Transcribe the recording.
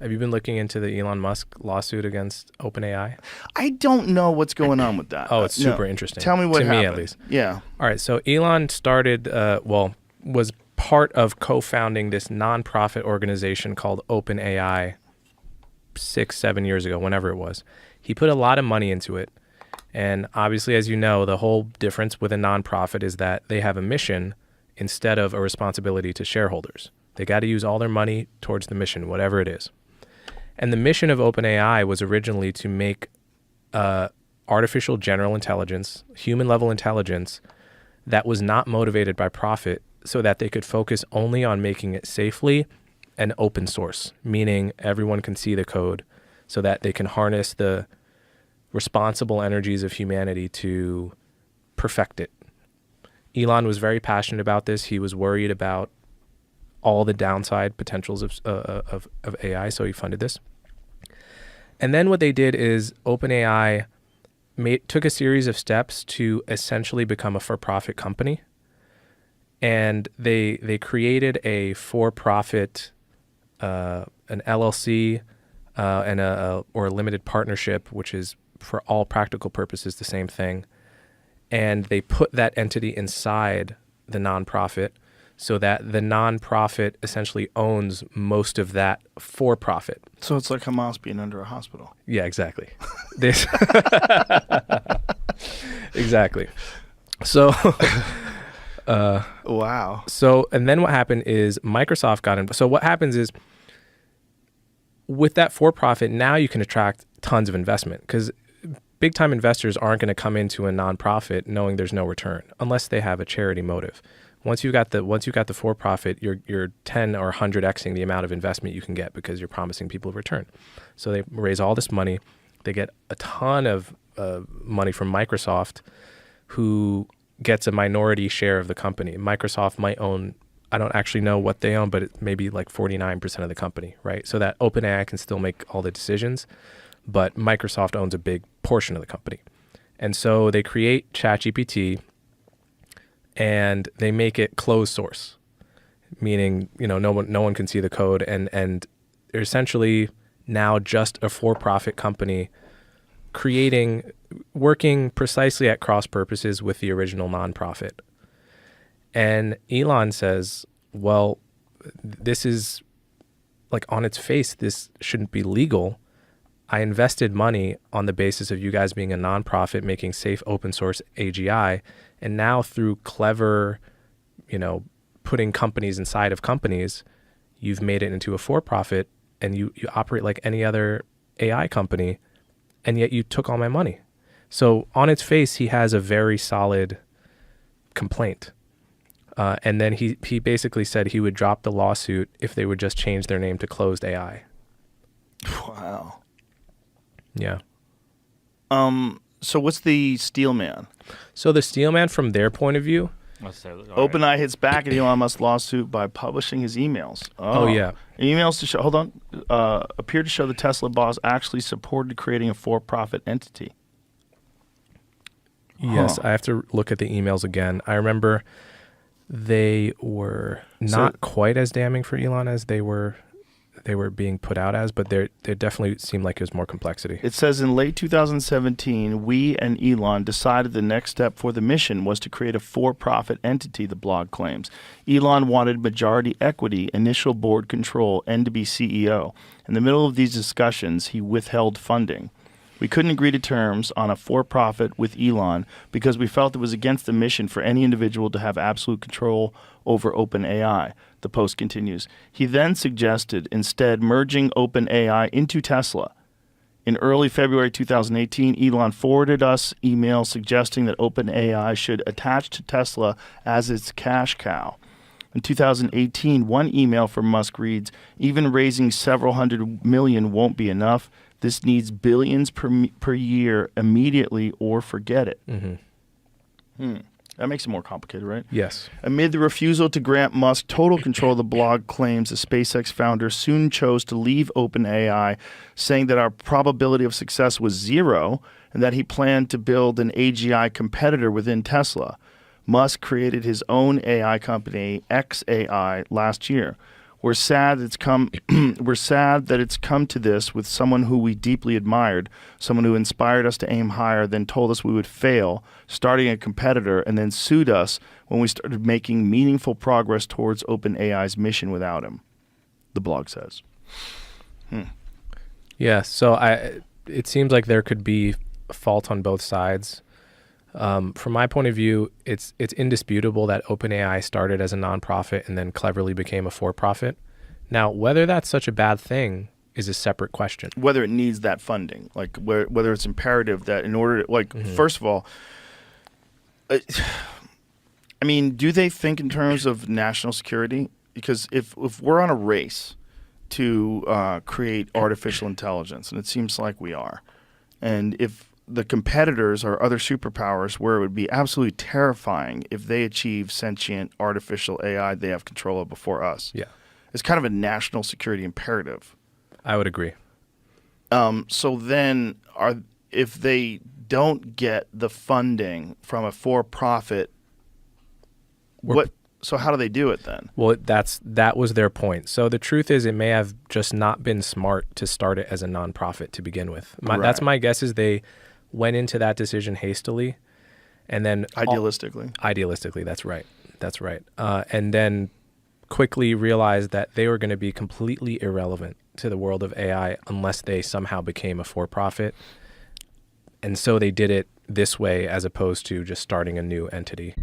Have you been looking into the Elon Musk lawsuit against OpenAI? I don't know what's going on with that. Oh, it's No. super interesting. Tell me what happened. To me, at least. Yeah. All right. So Elon started, was part of co-founding this nonprofit organization called OpenAI 6-7 years ago, whenever it was. He put a lot of money into it. And obviously, as you know, the whole difference with a nonprofit is that they have a mission instead of a responsibility to shareholders. They got to use all their money towards the mission, whatever it is. And the mission of OpenAI was originally to make artificial general intelligence, human-level intelligence, that was not motivated by profit so that they could focus only on making it safely and open source, meaning everyone can see the code so that they can harness the responsible energies of humanity to perfect it. Elon was very passionate about this. He was worried about all the downside potentials of AI, so he funded this. And then what they did is OpenAI took a series of steps to essentially become a for-profit company. And they created a for-profit, an LLC, or a limited partnership, which is for all practical purposes the same thing. And they put that entity inside the nonprofit so that the nonprofit essentially owns most of that for-profit. So it's like Hamas being under a hospital. Yeah, exactly. This exactly. So wow. So, and then what happened is Microsoft got in. So what happens is with that for-profit, now you can attract tons of investment because big-time investors aren't going to come into a nonprofit knowing there's no return unless they have a charity motive. Once you got the for-profit, you're 10 or 100xing the amount of investment you can get because you're promising people a return. So they raise all this money. They get a ton of money from Microsoft, who gets a minority share of the company. Microsoft might own, I don't actually know what they own, but it may be like 49% of the company, right? So that OpenAI can still make all the decisions, but Microsoft owns a big portion of the company. And so they create ChatGPT and they make it closed source, meaning, no one can see the code, and they're essentially now just a for-profit company working precisely at cross purposes with the original nonprofit. And Elon says, well, this is like on its face, this shouldn't be legal. I invested money on the basis of you guys being a nonprofit, making safe open source AGI. And now through clever, putting companies inside of companies, you've made it into a for-profit and you operate like any other AI company. And yet you took all my money. So on its face, he has a very solid complaint. And then he basically said he would drop the lawsuit if they would just change their name to Closed AI. Wow. Yeah. So what's the steel man? So the steel man, from their point of view, OpenAI hits back at Elon Musk's lawsuit by publishing his emails. Oh yeah. Emails appear to show the Tesla boss actually supported creating a for-profit entity. Yes, I have to look at the emails again. I remember they were not quite as damning for Elon as they were being put out as, but they definitely seemed like it was more complexity. It says in late 2017, we and Elon decided the next step for the mission was to create a for-profit entity, the blog claims. Elon wanted majority equity, initial board control, and to be CEO. In the middle of these discussions, he withheld funding. We couldn't agree to terms on a for-profit with Elon because we felt it was against the mission for any individual to have absolute control over OpenAI. The post continues. He then suggested instead merging OpenAI into Tesla. In early February 2018, Elon forwarded us email suggesting that OpenAI should attach to Tesla as its cash cow. In 2018, one email from Musk reads, "Even raising several hundred million won't be enough. This needs billions per year immediately or forget it." Mm-hmm. That makes it more complicated, right? Yes. Amid the refusal to grant Musk total control of the blog claims, the SpaceX founder soon chose to leave OpenAI, saying that our probability of success was zero and that he planned to build an AGI competitor within Tesla. Musk created his own AI company, xAI, last year. We're sad that it's come. We're sad that it's come to this with someone who we deeply admired, someone who inspired us to aim higher, then told us we would fail, starting a competitor, and then sued us when we started making meaningful progress towards OpenAI's mission without him. The blog says. Yeah. So it seems like there could be a fault on both sides. From my point of view, it's indisputable that OpenAI started as a nonprofit and then cleverly became a for-profit. Now, whether that's such a bad thing is a separate question. Whether it needs that funding, like whether it's imperative that in order to, like, first of all, I mean, do they think in terms of national security? Because if we're on a race to create artificial intelligence, and it seems like we are, and if the competitors are other superpowers where it would be absolutely terrifying if they achieve sentient artificial AI they have control of before us. Yeah. It's kind of a national security imperative. I would agree. So then if they don't get the funding from a for-profit, so how do they do it then? Well, that was their point. So the truth is it may have just not been smart to start it as a nonprofit to begin with. That's my guess is they went into that decision hastily, and then idealistically, that's right. And then quickly realized that they were going to be completely irrelevant to the world of AI unless they somehow became a for-profit. And so they did it this way as opposed to just starting a new entity.